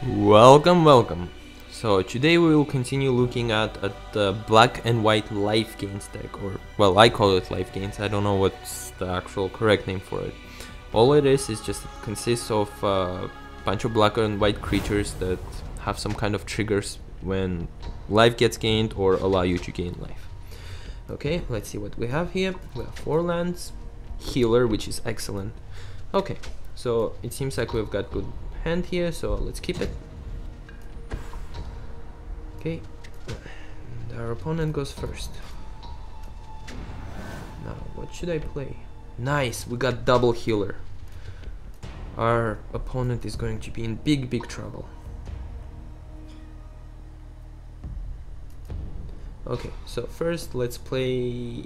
Welcome, welcome. So today we will continue looking at the black and white LifeGains deck, or well, I call it LifeGains. I don't know what's the actual correct name for it. All it is just it consists of a bunch of black and white creatures that have some kind of triggers when life gets gained or allow you to gain life. Okay, let's see what we have here. We have 4 lands, healer, which is excellent. Okay, so it seems like we've got good hand here, so let's keep it. Okay, and our opponent goes first. Now, what should I play? Nice, we got double healer. Our opponent is going to be in big trouble. Okay, so first let's play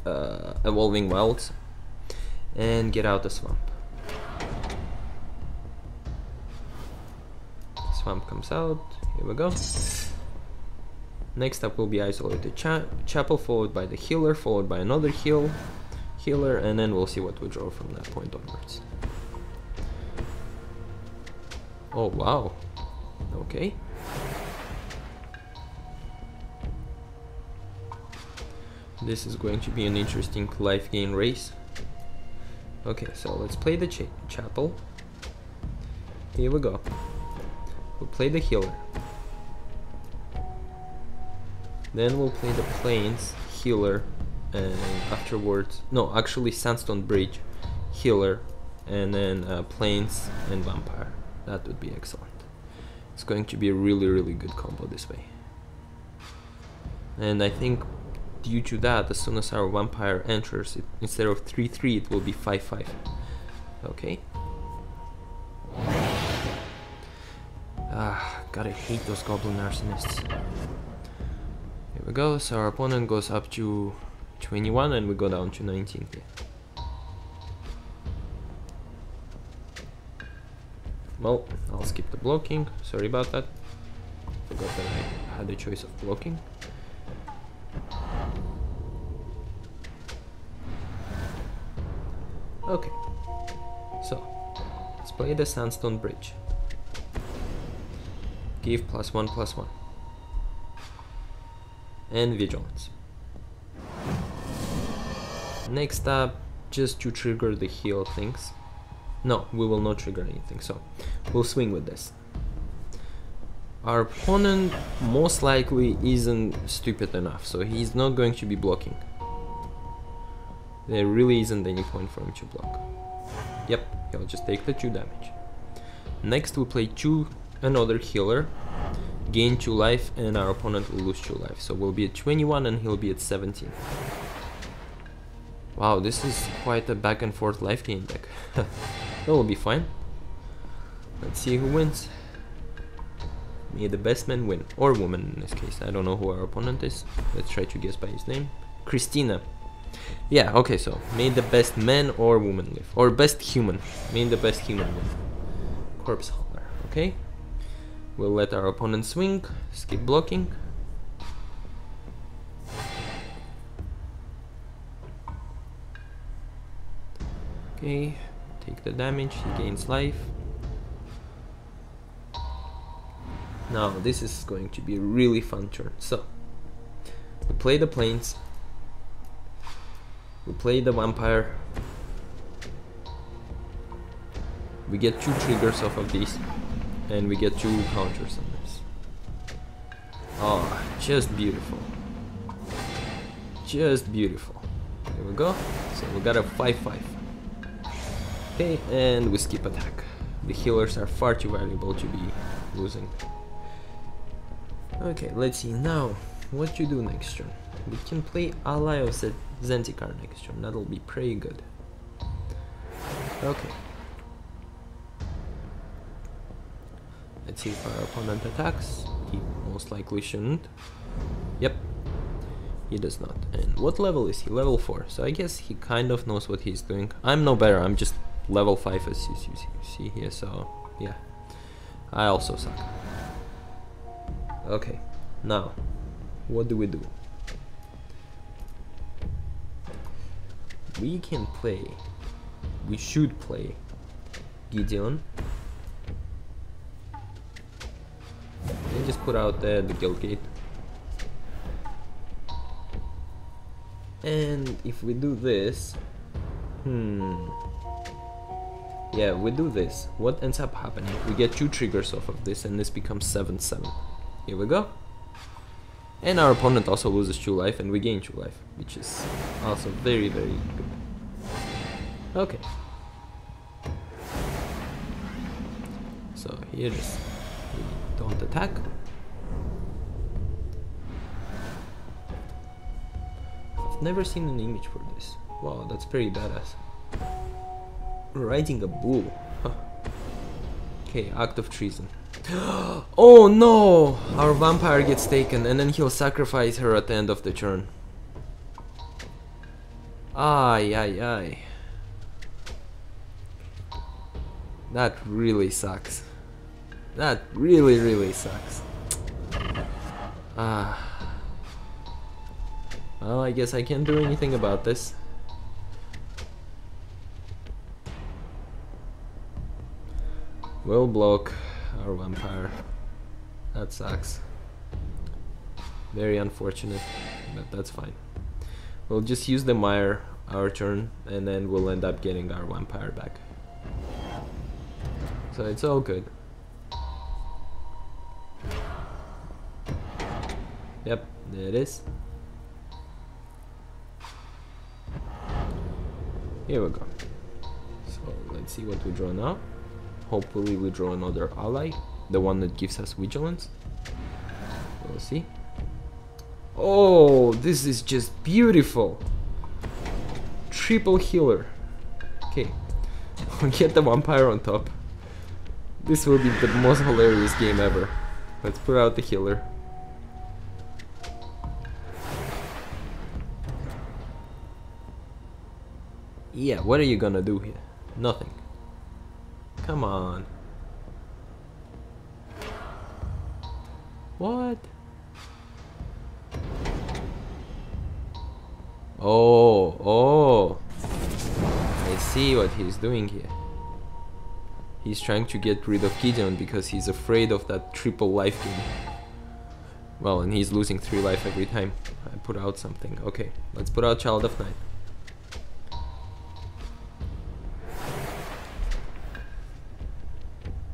Evolving Wilds and get out the swamp. Swamp comes out, here we go. Next up will be Isolated Chapel, followed by the healer, followed by another healer, and then we'll see what we draw from that point onwards. Oh wow, okay. This is going to be an interesting life gain race. Okay, so let's play the chapel. Here we go. We'll play the healer. Then we'll play the plains, healer, and afterwards, no, actually Sandstone Bridge, healer, and then plains and vampire. That would be excellent. It's going to be a really good combo this way. And I think due to that, as soon as our vampire enters, instead of 3/3, it will be 5/5. Okay. Gotta hate those goblin arsonists. Here we go, so our opponent goes up to 21 and we go down to 19 here. Well, I'll skip the blocking, sorry about that. Forgot that I had the choice of blocking. Okay, so let's play the Sandstone Bridge. Give +1/+1 and vigilance. Next up, just to trigger the heal things. No, we will not trigger anything, so we'll swing with this. Our opponent most likely isn't stupid enough, so he's not going to be blocking. There really isn't any point for him to block. Yep, he'll just take the 2 damage. Next we'll play another healer, gain 2 life, and our opponent will lose 2 life. So we'll be at 21 and he'll be at 17. Wow, this is quite a back and forth life gain deck. That will be fine. Let's see who wins. May the best man win, or woman in this case. I don't know who our opponent is. Let's try to guess by his name. Christina. Yeah, okay, so may the best man or woman live, or best human. May the best human win. Corpse Hauler, okay. We'll let our opponent swing, skip blocking. Okay, take the damage, he gains life. Now this is going to be a really fun turn. So, we play the plains, we play the vampire, we get 2 triggers off of these, and we get 2 counters on this. Oh, just beautiful. Just beautiful. There we go. So we got a 5/5. Okay, and we skip attack. The healers are far too valuable to be losing. Okay, let's see now what to do next turn. We can play Ally of Zendikar next turn. That'll be pretty good. Okay. Let's see if our opponent attacks. He most likely shouldn't. Yep, he does not. And what level is he? Level 4. So I guess he kind of knows what he's doing. I'm no better. I'm just level 5 as you see here. So yeah, I also suck. Okay, now what do? We should play Gideon. just put out the Guildgate. And if we do this, yeah, we do this. What ends up happening? We get 2 triggers off of this, and this becomes 7/7. Here we go. And our opponent also loses 2 life, and we gain 2 life, which is also very, very good. Okay. So here is we don't attack. I've never seen an image for this. Wow, that's pretty badass. Riding a bull. Huh. Okay, act of treason. Oh no! Our vampire gets taken and then he'll sacrifice her at the end of the turn. Ay, ay, ay. That really sucks. That really, really sucks. Ah. Well, I guess I can't do anything about this. We'll block our vampire. That sucks. Very unfortunate, but that's fine. We'll just use the mire our turn, and then we'll end up getting our vampire back. So it's all good. Yep, there it is. Here we go. So let's see what we draw now. Hopefully we draw another ally, the one that gives us vigilance. We'll see. Oh, this is just beautiful. Triple healer. Okay, we'll get the vampire on top. This will be the most hilarious game ever. Let's put out the healer. Yeah, what are you gonna do here? Nothing. Come on. What? Oh. I see what he's doing here. He's trying to get rid of Gideon because he's afraid of that triple life gain. Well, and he's losing 3 life every time I put out something. Okay, let's put out Child of Night.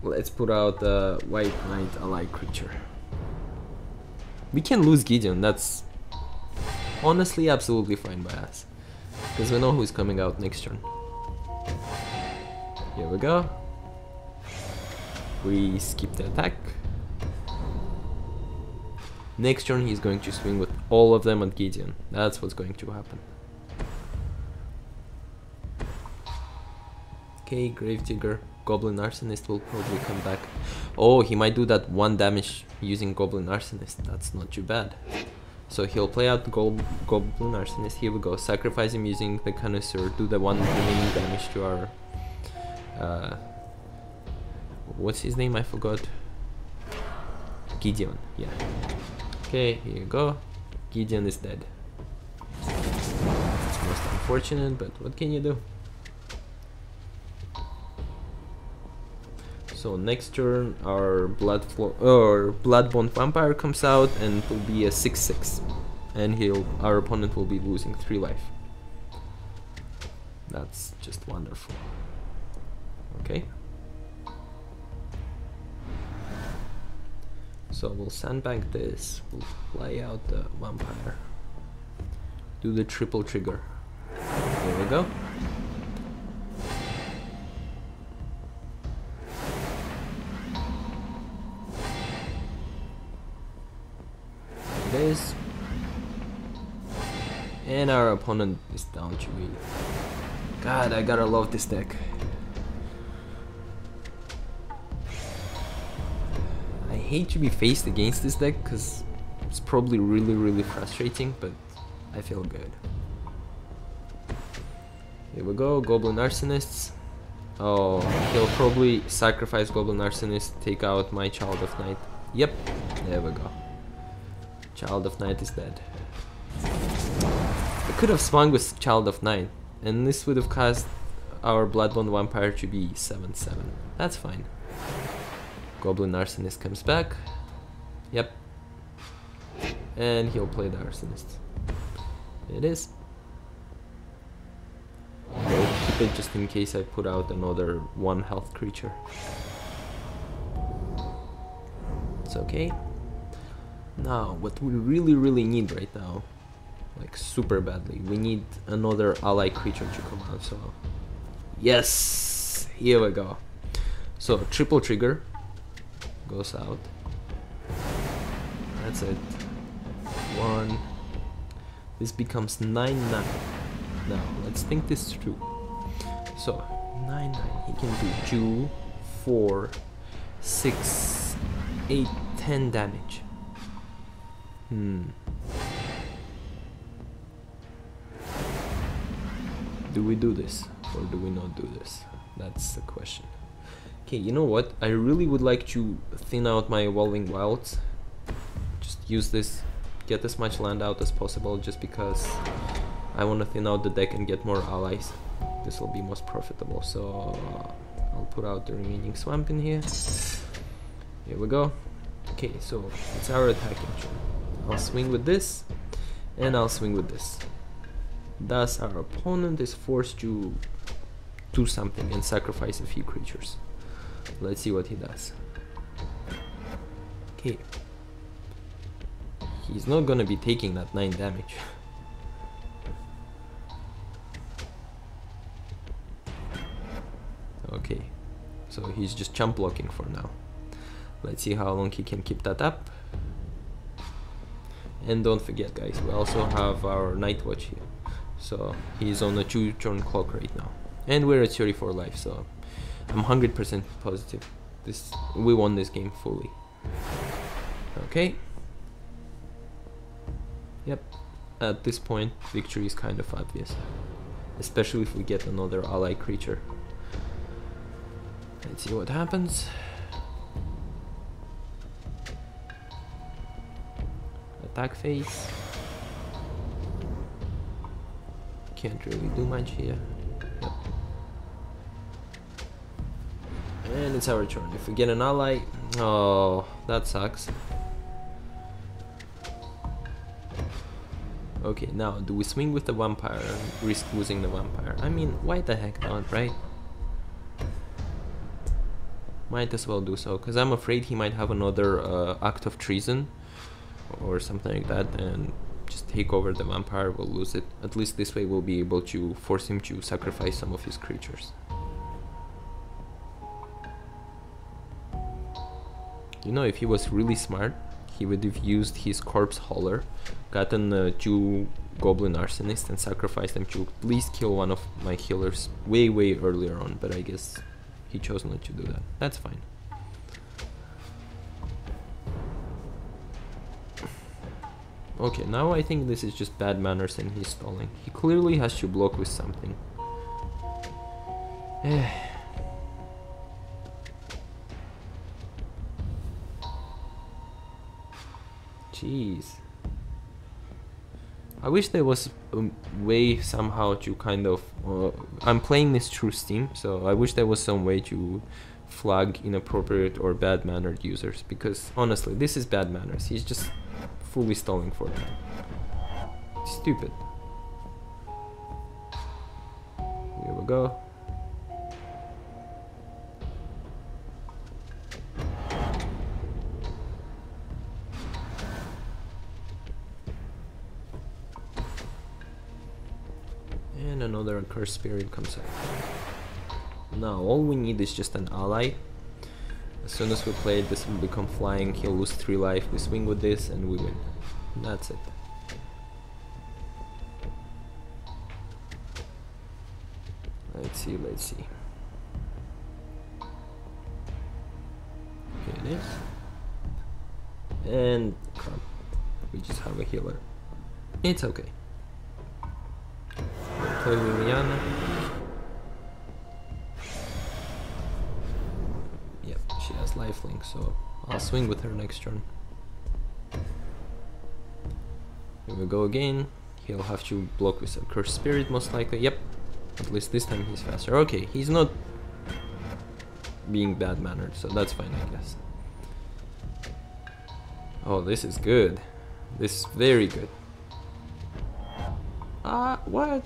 Let's put out the White Knight ally creature. We can lose Gideon, that's honestly absolutely fine by us. Because we know who's coming out next turn. Here we go. We skip the attack. Next turn he's going to swing with all of them at Gideon. That's what's going to happen. Okay, Gravedigger. Goblin Arsonist will probably come back. Oh, he might do that 1 damage using Goblin Arsonist. That's not too bad. So he'll play out the Goblin Arsonist. Here we go. Sacrifice him using the Connoisseur. Do the 1 remaining damage to our... what's his name? I forgot. Gideon. Yeah. Okay, here you go. Gideon is dead. It's most unfortunate, but what can you do? So next turn our Bloodbond Vampire comes out and will be a 6/6, and our opponent will be losing 3 life. That's just wonderful. Okay. So we'll sandbank this. We'll fly out the vampire. Do the triple trigger. There we go. This, and our opponent is down to 8. God, I gotta love this deck. I hate to be faced against this deck because it's probably really frustrating, but I feel good. Here we go, Goblin Arsonists. Oh, he'll probably sacrifice Goblin Arsonist, take out my Child of Night. Yep, there we go. Child of Night is dead. I could have swung with Child of Night, and this would have caused our Bloodbond Vampire to be 7/7. That's fine. Goblin Arsonist comes back. Yep. And he'll play the Arsonist. It is. I'll keep it just in case I put out another 1 health creature. It's okay. Now, what we really need right now, like super badly, we need another ally creature to come out, so... Yes! Here we go. So, triple trigger goes out. That's it. 1. This becomes 9/9. Now, let's think this through. So, 9/9. He can do 2, 4, 6, 8, 10 damage. Do we do this or do we not do this? That's the question. Okay, you know what? I really would like to thin out my Evolving Wilds. Just use this, get as much land out as possible, just because I want to thin out the deck and get more allies. This will be most profitable, so I'll put out the remaining swamp in here. Here we go. Okay, so it's our attacking turn. I'll swing with this, and I'll swing with this. Thus, our opponent is forced to do something and sacrifice a few creatures. Let's see what he does. Okay. He's not gonna be taking that 9 damage. Okay. So he's just chump blocking for now. Let's see how long he can keep that up. And don't forget, guys, we also have our Night Watch here. So he's on a 2-turn clock right now. And we're at 34 life, so I'm 100% positive we won this game fully. Okay. Yep. At this point, victory is kind of obvious. Especially if we get another ally creature. Let's see what happens. Attack phase. Can't really do much here. Yep. And it's our turn. If we get an ally, oh, that sucks. Okay, now do we swing with the vampire and risk losing the vampire? I mean, why the heck not, right? Might as well do so, because I'm afraid he might have another act of treason or something like that, and just take over the vampire. We'll lose it. At least this way we'll be able to force him to sacrifice some of his creatures. You know, if he was really smart, he would have used his corpse hauler, gotten 2 goblin arsonists and sacrificed them to at least kill one of my healers way earlier on, but I guess he chose not to do that. That's fine. Okay, now I think this is just bad manners and he's stalling. He clearly has to block with something. Jeez. I wish there was a way somehow to kind of... I'm playing this through Steam, so I wish there was some way to flag inappropriate or bad-mannered users, because honestly, this is bad manners. He's just fully stalling for that. Stupid. Here we go. And another Cursed Spirit comes out. Now all we need is just an ally. As soon as we play it, this will become flying, he'll lose 3 life, we swing with this and we win. That's it. Let's see. Okay, it is. And crap, we just have a healer. It's okay. We'll play Lilianna. Yep, she has lifelink, so I'll swing with her next turn. Here we go again. He'll have to block with a Cursed Spirit most likely. Yep, at least this time he's faster. Okay, he's not being bad-mannered, so that's fine, I guess. Oh, this is good. This is very good. What?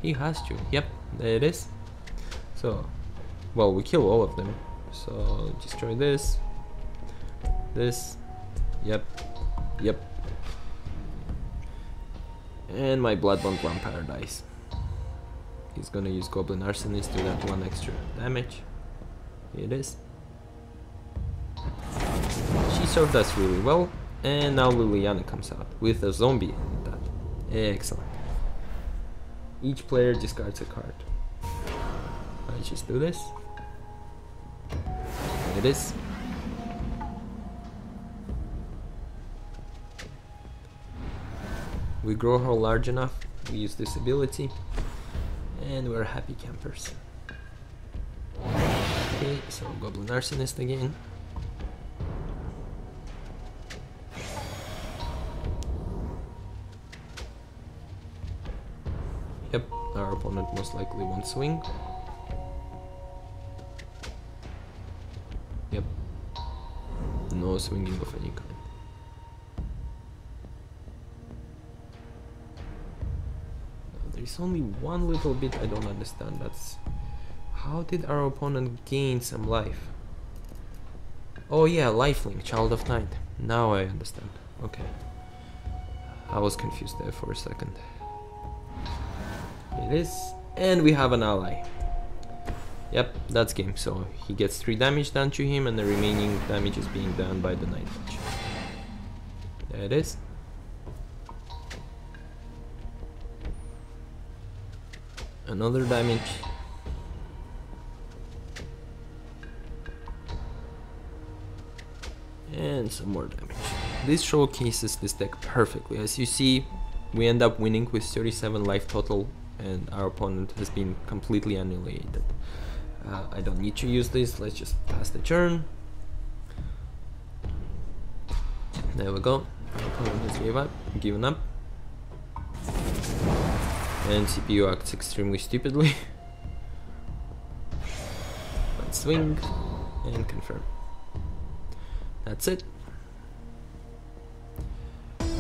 He has to. Yep, there it is. So, well, we kill all of them. So, destroy this. This. Yep. Yep. And my Bloodbond Vampire dies. He's gonna use Goblin Arsonist to that 1 extra damage. Here it is. She served us really well. And now Lilianna comes out with a zombie at that. Excellent. Each player discards a card. I just do this. There it is. We grow her large enough, we use this ability, and we're happy campers. Okay, so Goblin Arsonist again. Yep, our opponent most likely won't swing. Yep, no swinging of any kind. There's only one little bit I don't understand. That's how did our opponent gain some life? Oh yeah, lifelink, Child of Night. Now I understand. Okay, I was confused there for a second. It is, and we have an ally. Yep, that's game. So he gets 3 damage done to him, and the remaining damage is being done by the Night Watch. There it is. Another damage. And some more damage. This showcases this deck perfectly. As you see, we end up winning with 37 life total, and our opponent has been completely annihilated. I don't need to use this, let's just pass the turn. There we go. Our opponent has given up. And CPU acts extremely stupidly. Let's swing and confirm. That's it.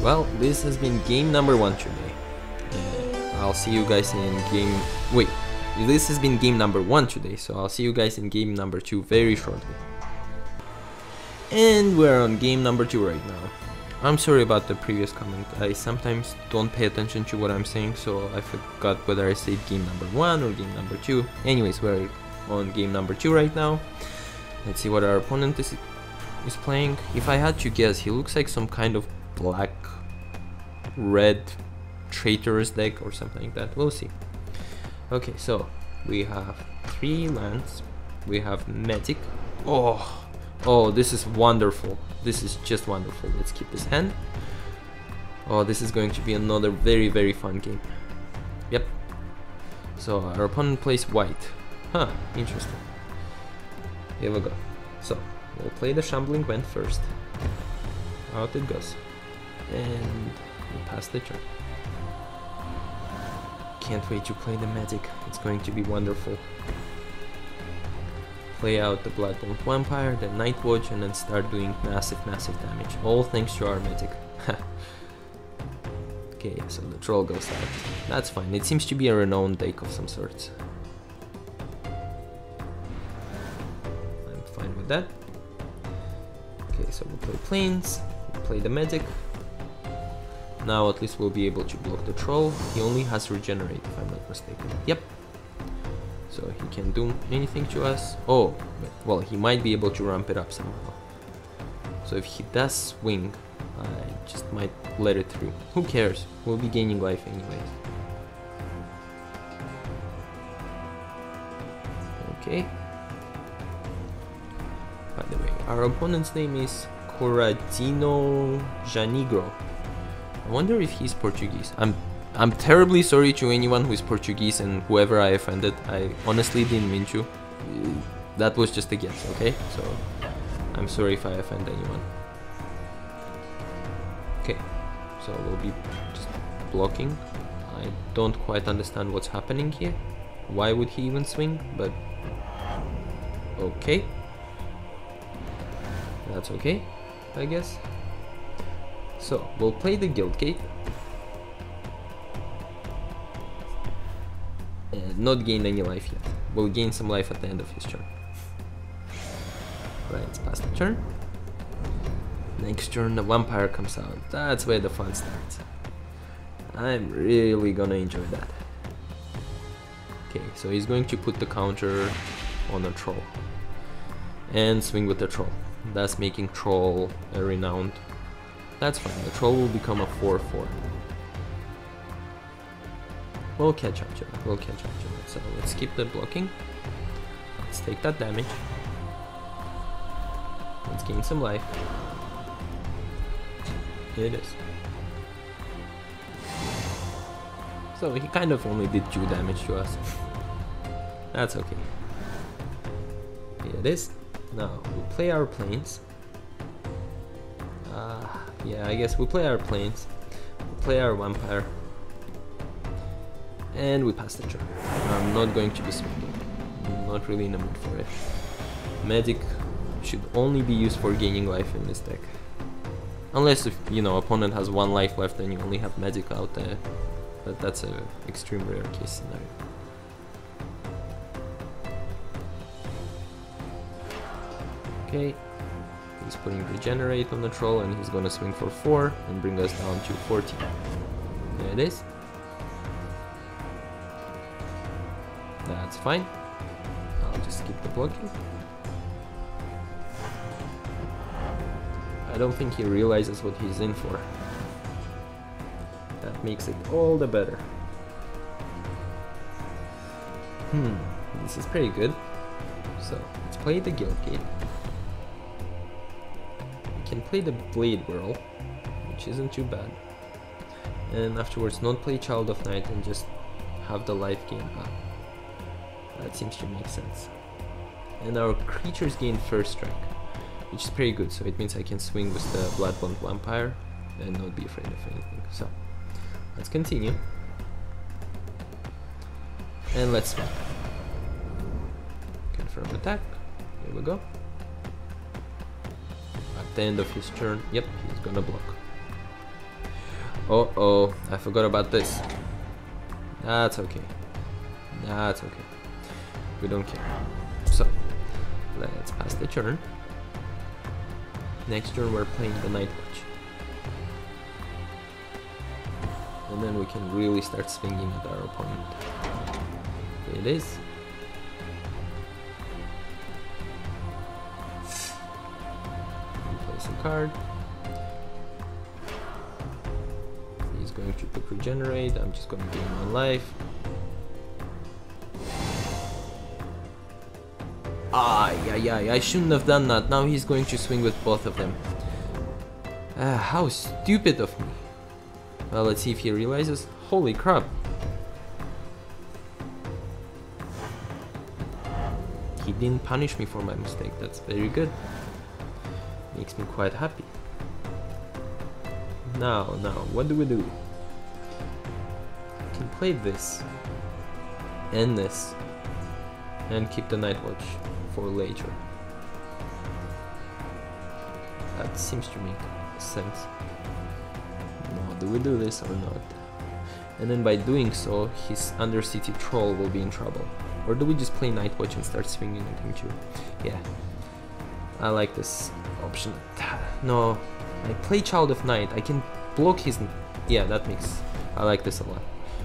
Well, this has been game number 1 today. I'll see you guys in game... Wait, this has been game number 1 today, so I'll see you guys in game number 2 very shortly. And we're on game number 2 right now. I'm sorry about the previous comment. I sometimes don't pay attention to what I'm saying, so I forgot whether I said game number 1 or game number 2. Anyways, we're on game number 2 right now. Let's see what our opponent is playing. If I had to guess, he looks like some kind of black, red, traitorous deck or something like that. We'll see. Okay, so we have 3 lands. We have Magic. Oh, this is wonderful. This is just wonderful. Let's keep this hand. Oh, this is going to be another very, very fun game. Yep. So our opponent plays white. Huh, interesting. Here we go. So we'll play the Shambling Vent first. Out it goes. And we'll pass the turn. Can't wait to play the Magic. It's going to be wonderful. Play out the Bloodbond Vampire, the Night Watch, and then start doing massive damage. All thanks to our Magic. Okay, so the Troll goes out. That's fine. It seems to be a renowned deck of some sorts. I'm fine with that. Okay, so we'll play Plains, we'll play the Magic. Now at least we'll be able to block the Troll. He only has Regenerate, if I'm not mistaken. Yep. So he can't do anything to us. Oh, well, he might be able to ramp it up somehow. So if he does swing, I just might let it through. Who cares? We'll be gaining life anyways. Okay. By the way, our opponent's name is Corradino Janigro. I wonder if he's Portuguese. I'm terribly sorry to anyone who is Portuguese and whoever I offended. I honestly didn't mean to. That was just a guess, okay? So I'm sorry if I offend anyone. Okay, so we'll be just blocking. I don't quite understand what's happening here. Why would he even swing? But okay. That's okay. I guess. So we'll play the Guildgate and not gain any life yet. We'll gain some life at the end of his turn. Right, it's past the turn. Next turn the vampire comes out. That's where the fun starts. I'm really gonna enjoy that. Okay, so he's going to put the counter on a troll and swing with the troll, thus making troll a renowned. That's fine, the troll will become a 4/4. We'll catch up to it, we'll catch up to it. So let's keep the blocking. Let's take that damage. Let's gain some life. Here it is. So he kind of only did 2 damage to us. That's okay. Here it is. Now we'll play our planes. Yeah, I guess we'll play our planes. We'll play our vampire. And we pass the turn. I'm not going to be swinging. I'm not really in the mood for it. Magic should only be used for gaining life in this deck. Unless if, you know, opponent has 1 life left and you only have magic out there. But that's an extreme rare case scenario. Okay, he's putting Regenerate on the troll and he's gonna swing for 4 and bring us down to 14. There it is. That's fine. I'll just keep the blocking. I don't think he realizes what he's in for. That makes it all the better. This is pretty good. So let's play the Guildgate. We can play the Bladewhirl, which isn't too bad. And afterwards not play Child of Night and just have the life gain up. That seems to make sense. And our creatures gain first strike, which is pretty good, so it means I can swing with the Bloodbond Vampire and not be afraid of anything. So let's continue. And let's swing. Confirm attack. Here we go. At the end of his turn, yep, he's gonna block. Oh, I forgot about this. That's okay. That's okay. We don't care. So let's pass the turn. Next turn we're playing the Night Watch. And then we can really start swinging at our opponent. Here it is. Place a card. He's going to pick Regenerate. I'm just going to gain 1 life. Yeah, I shouldn't have done that. Now he's going to swing with both of them. How stupid of me. Well, let's see if he realizes. Holy crap. He didn't punish me for my mistake. That's very good. Makes me quite happy. Now, what do we do? I can play this. And this. And keep the Night Watch for later. That seems to make sense. Now, do we do this or not? And then by doing so, his Undercity Troll will be in trouble. Or do we just play Night Watch and start swinging at him too? Yeah, I like this option. No, I play Child of Night. I can block his... Yeah, that makes... I like this a lot.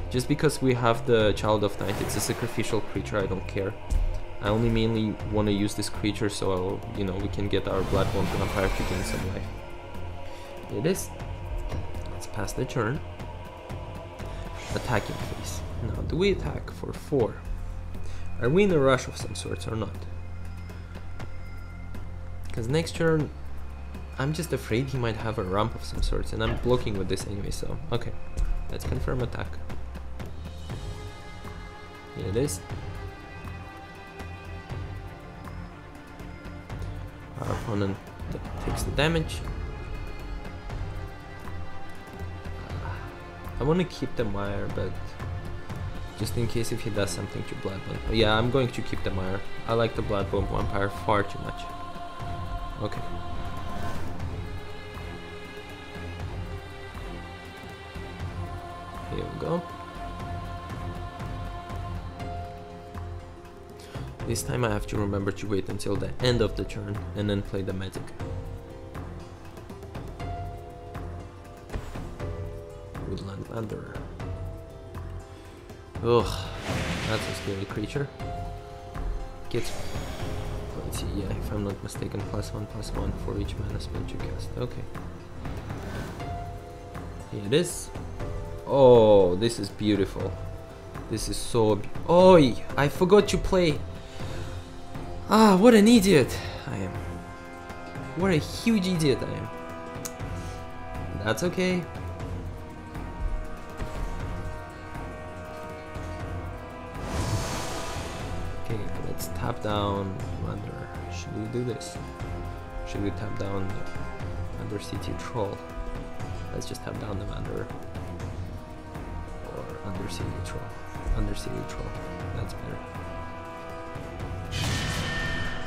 Just because we have the Child of Night, it's a sacrificial creature, I don't care. I only mainly want to use this creature so, you know, we can get our Bloodbond Vampire to gain some life. Here it is. Let's pass the turn. Attacking phase. Now, do we attack for 4? Are we in a rush of some sorts or not? Because next turn, I'm just afraid he might have a ramp of some sorts, and I'm blocking with this anyway, so... Okay, let's confirm attack. Here it is. Our opponent takes the damage. I want to keep the Mire, but just in case if he does something to Bloodbond. Yeah, I'm going to keep the Mire. I like the Bloodbond Vampire far too much. Okay. go. This time I have to remember to wait until the end of the turn and then play the magic. Woodland Wanderer. Ugh, that's a scary creature. Let's see, yeah, if I'm not mistaken, +1/+1 for each mana spell you cast. Okay. Here it is. Oh, this is beautiful. This is so Oi! I forgot to play. Ah, what an idiot I am. What a huge idiot I am. That's okay. Okay, let's tap down Wanderer. Should we do this? Should we tap down the Undercity Troll? Let's just tap down the Wanderer. Or Undercity Troll. Undercity Troll. That's better.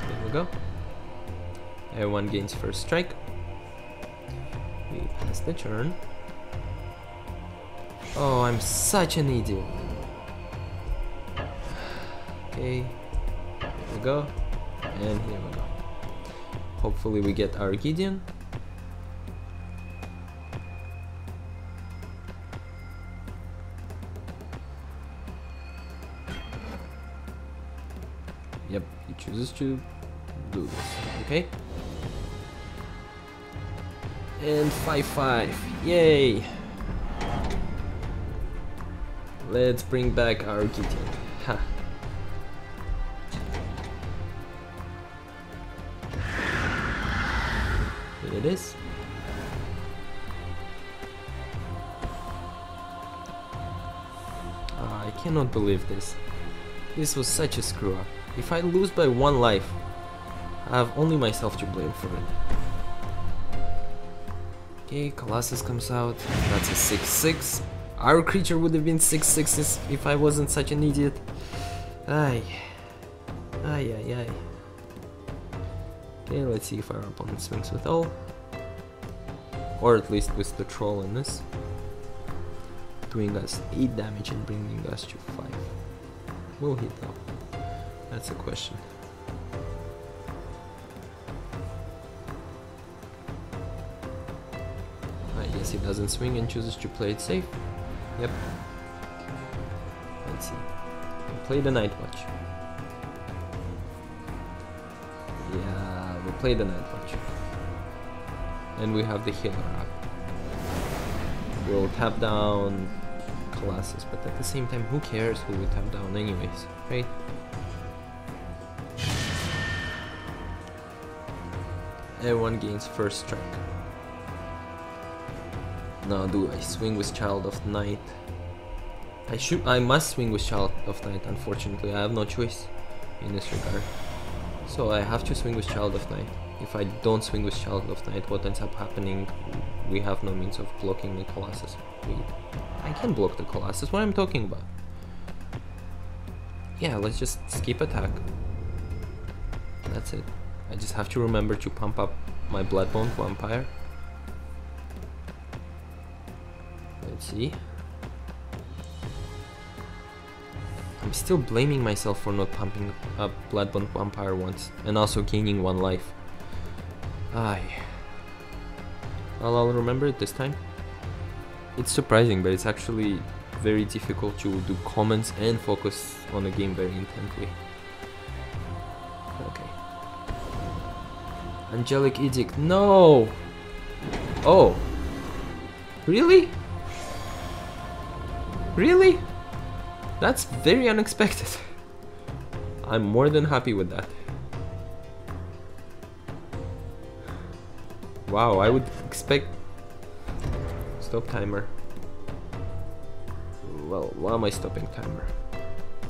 There we go. Everyone gains first strike. We pass the turn. Oh, I'm such an idiot. Okay, here we go, and here we go. Hopefully we get our Gideon. Yep, he chooses to do this, okay? And 5/5, yay! Let's bring back our Gideon. Ha! Here it is. I cannot believe this. This was such a screw up. If I lose by 1 life, I have only myself to blame for it. Okay, Colossus comes out. That's a 6/6. Our creature would have been 6/6s if I wasn't such an idiot. Ay. Ay, ay, ay. Okay, let's see if our opponent swings with all. Or at least with the troll in this. Doing us 8 damage and bringing us to 5. Will he though? That's a question. I guess he doesn't swing and chooses to play it safe. Yep. Let's see. We'll play the Night Watch. Yeah, we'll play the Night Watch. And we have the Healer up. We'll tap down Colossus, but at the same time, who cares who we tap down anyways, right? Everyone gains first strike. Now do I swing with Child of Night? I must swing with Child of Night, unfortunately. I have no choice in this regard. So I have to swing with Child of Night. If I don't swing with Child of Night, what ends up happening, we have no means of blocking the Colossus. Wait, I can block the Colossus, what am I talking about? Yeah, let's just skip attack. That's it. I just have to remember to pump up my Bloodbond Vampire. Let's see. I'm still blaming myself for not pumping up Bloodbond Vampire once, and also gaining 1 life. Aye. Well, I'll remember it this time. It's surprising, but it's actually very difficult to do comments and focus on the game very intently. Okay. Angelic Edict, no! Oh! Really? Really? That's very unexpected. I'm more than happy with that. Wow, I would expect... Stop timer. Well, why am I stopping timer?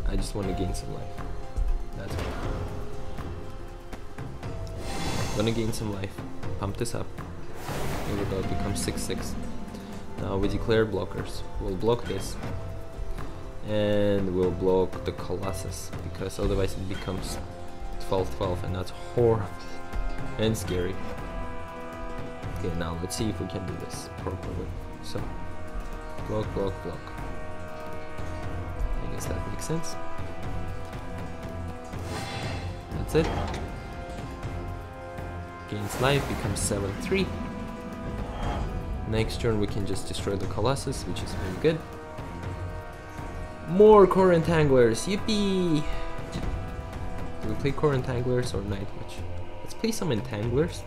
I just want to gain some life. That's it. Gonna gain some life. Pump this up. Here we go, it becomes 6/6. Now we declare blockers. We'll block this. And we'll block the Colossus, because otherwise it becomes 12/12, and that's horrible and scary. Okay, now let's see if we can do this properly. So, block, block, block. guess that makes sense. That's it. Gains life, becomes 7-3. Next turn we can just destroy the Colossus, which is very good. More Kor Entanglers, yippee! Do we play Kor Entanglers or Nightwatch? Let's play some Entanglers,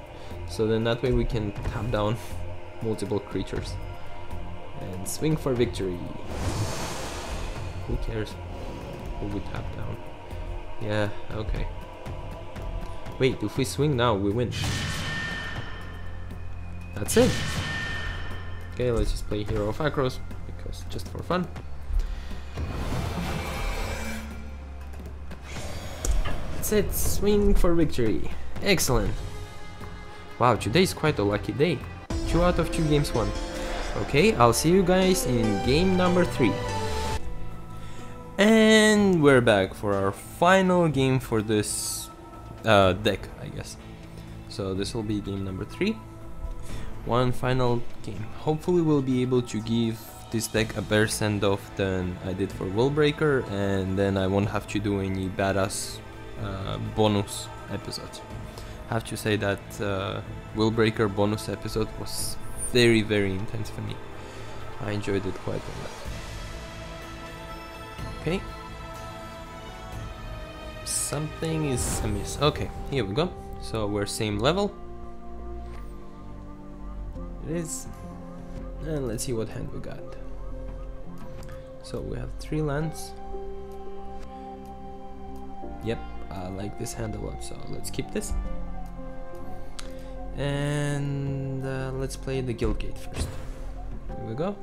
so then that way we can tap down multiple creatures. And swing for victory. Who cares who we tap down? Yeah, okay. Wait, if we swing now, we win. That's it. Okay, let's just play Hero of Akros, because just for fun. That's it, swing for victory. Excellent. Wow, today's quite a lucky day. 2 out of 2 games won. Okay, I'll see you guys in game number 3. And we're back for our final game for this deck, I guess. So this will be game number 3. One final game. Hopefully we'll be able to give this deck a better send-off than I did for Willbreaker, and then I won't have to do any badass bonus episodes. I have to say that Willbreaker bonus episode was very, very intense for me. I enjoyed it quite a lot. Okay. Something is amiss. Okay, here we go. So we're same level. It is. And let's see what hand we got. So we have 3 lands. Yep, I like this hand a lot, so let's keep this. And let's play the Guildgate first. Here we go.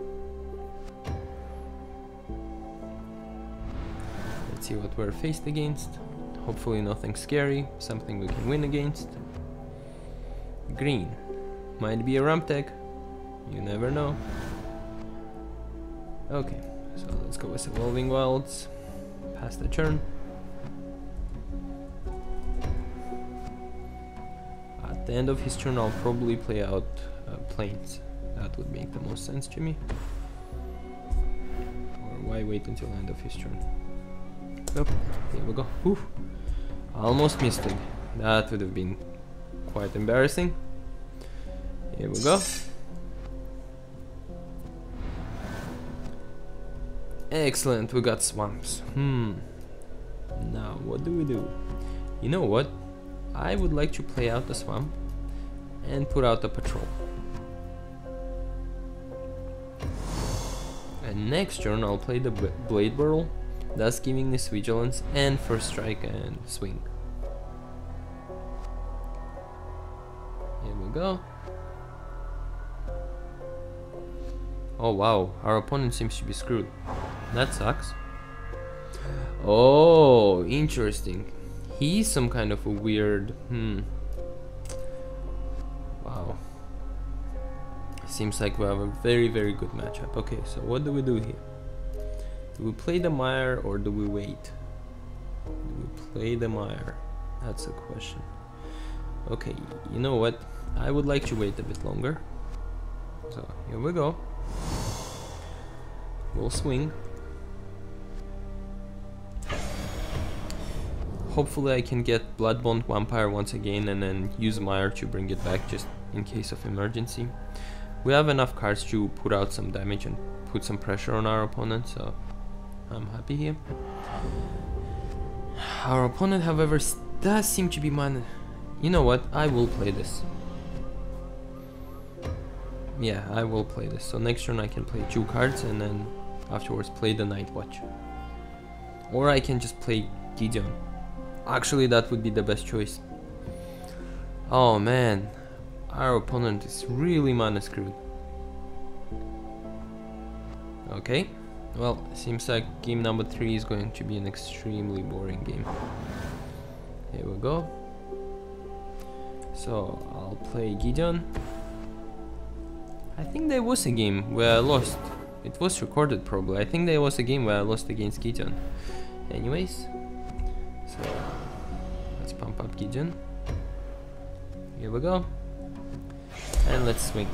Let's see what we're faced against. Hopefully nothing scary, something we can win against. Green. Might be a ramp deck. You never know. Okay, so let's go with Evolving Wilds. Pass the turn. At the end of his turn, I'll probably play out Plains. That would make the most sense to me. Or why wait until the end of his turn? Yep, here we go. Oof. Almost missed it. That would have been quite embarrassing. Here we go. Excellent, we got swamps. Now, what do we do? You know what? I would like to play out the swamp and put out the patrol. And next turn I'll play the Bladewhirl, thus giving this vigilance and first strike and swing. Here we go. Oh wow, our opponent seems to be screwed. That sucks. Oh, interesting. He's some kind of a weird... Wow. Seems like we have a very, very good matchup. Okay, so what do we do here? Do we play the Mire or do we wait? Do we play the Mire? That's a question. Okay, you know what? I would like to wait a bit longer. So, here we go. We'll swing. Hopefully I can get Bloodbond Vampire once again and then use Mire to bring it back just in case of emergency. We have enough cards to put out some damage and put some pressure on our opponent, so I'm happy here. Our opponent, however, does seem to be mine. You know what? I will play this. Yeah, I will play this. So next turn I can play 2 cards and then afterwards play the Nightwatch. Or I can just play Gideon. Actually, that would be the best choice. Oh man, our opponent is really mana screwed. Okay, well, seems like game number 3 is going to be an extremely boring game. Here we go. So I'll play Gideon. I think there was a game where I lost. It was recorded probably. I think there was a game where I lost against Gideon. Anyways, so let's pump up Gideon. Here we go. And let's swing.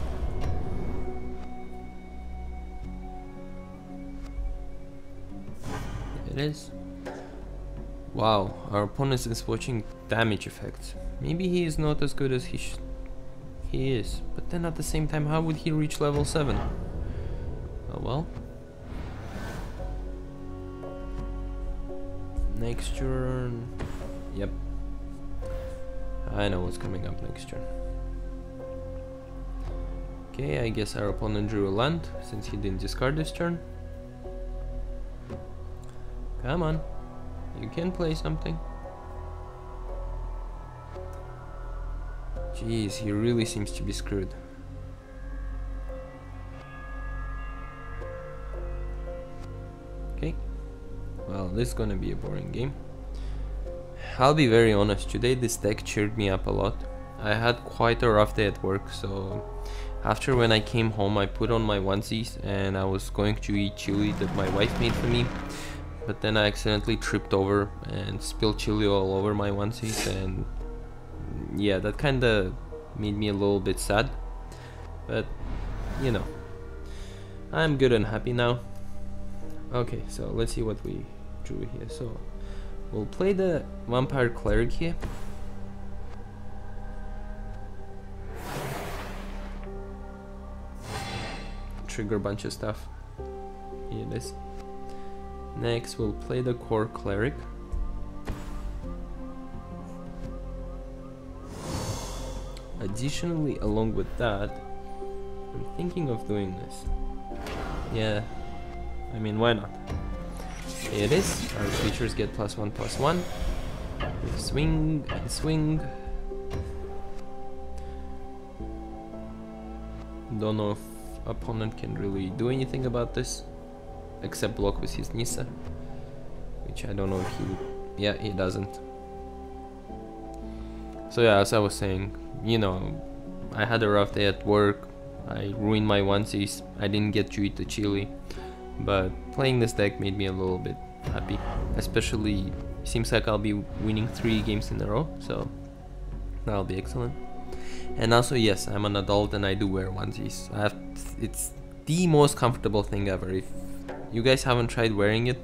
It is. Wow, our opponent is watching damage effects. Maybe he is not as good as he is, but then at the same time, how would he reach level 7? Oh well. Next turn. Yep. I know what's coming up next turn. Okay, I guess our opponent drew a land since he didn't discard this turn. Come on. You can play something. Jeez, he really seems to be screwed. Okay. Well, this is gonna be a boring game. I'll be very honest, today this deck cheered me up a lot. I had quite a rough day at work, so after when I came home I put on my onesies and I was going to eat chili that my wife made for me. But then I accidentally tripped over and spilled chili all over my onesies, and yeah, that kinda made me a little bit sad. But, you know, I'm good and happy now. Okay, so let's see what we drew here. So, we'll play the Vampire Cleric here. Trigger a bunch of stuff. Here it is. Next, we'll play the Kor Cleric. Additionally, along with that, I'm thinking of doing this. Yeah, I mean, why not? Here it is. Our creatures get +1/+1. We swing and swing. Don't know if opponent can really do anything about this, except block with his Nissa, which I don't know if he... yeah, he doesn't. So yeah, as I was saying, you know, I had a rough day at work, I ruined my onesies, I didn't get to eat the chili, but playing this deck made me a little bit happy. Especially, seems like I'll be winning 3 games in a row, so that'll be excellent. And also, yes, I'm an adult and I do wear onesies. It's the most comfortable thing ever. If you guys haven't tried wearing it,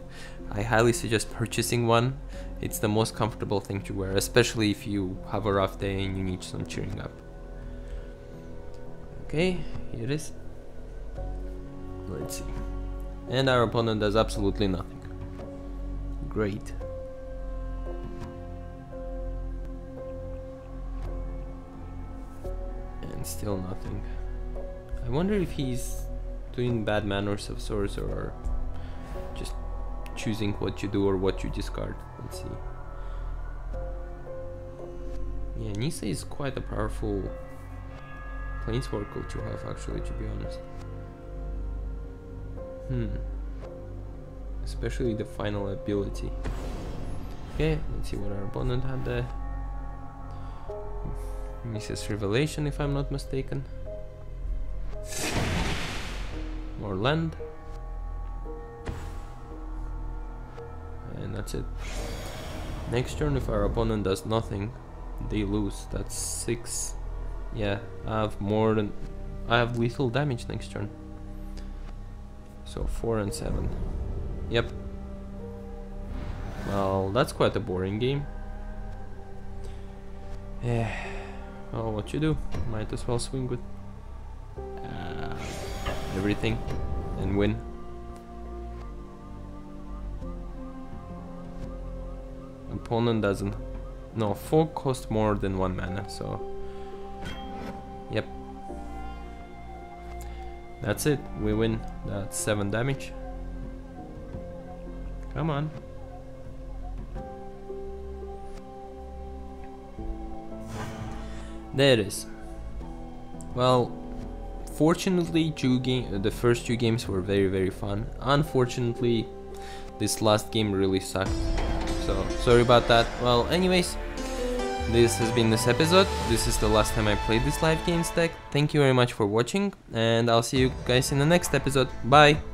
I highly suggest purchasing one. It's the most comfortable thing to wear, especially if you have a rough day and you need some cheering up. Okay, here it is. Let's see. And our opponent does absolutely nothing. Great. And still nothing. I wonder if he's doing bad manners of sorts or just choosing what you do or what you discard. Let's see. Yeah, Nissa is quite a powerful planeswalker to have, actually, to be honest. Especially the final ability. Okay, let's see what our opponent had there. Mrs. Revelation, if I'm not mistaken. More land. And that's it. Next turn, if our opponent does nothing, they lose. That's 6. Yeah, I have lethal damage next turn. So 4 and 7. Yep. Well, that's quite a boring game. Well, what you do? Might as well swing with everything and win. Opponent doesn't. No, 4 cost more than 1 mana, so yep. That's it. We win. That's 7 damage. Come on. There it is. Well, fortunately, the first 2 games were very fun. Unfortunately, this last game really sucked. So, sorry about that. Well, anyways, this has been this episode. This is the last time I played this LifeGains deck. Thank you very much for watching, and I'll see you guys in the next episode. Bye!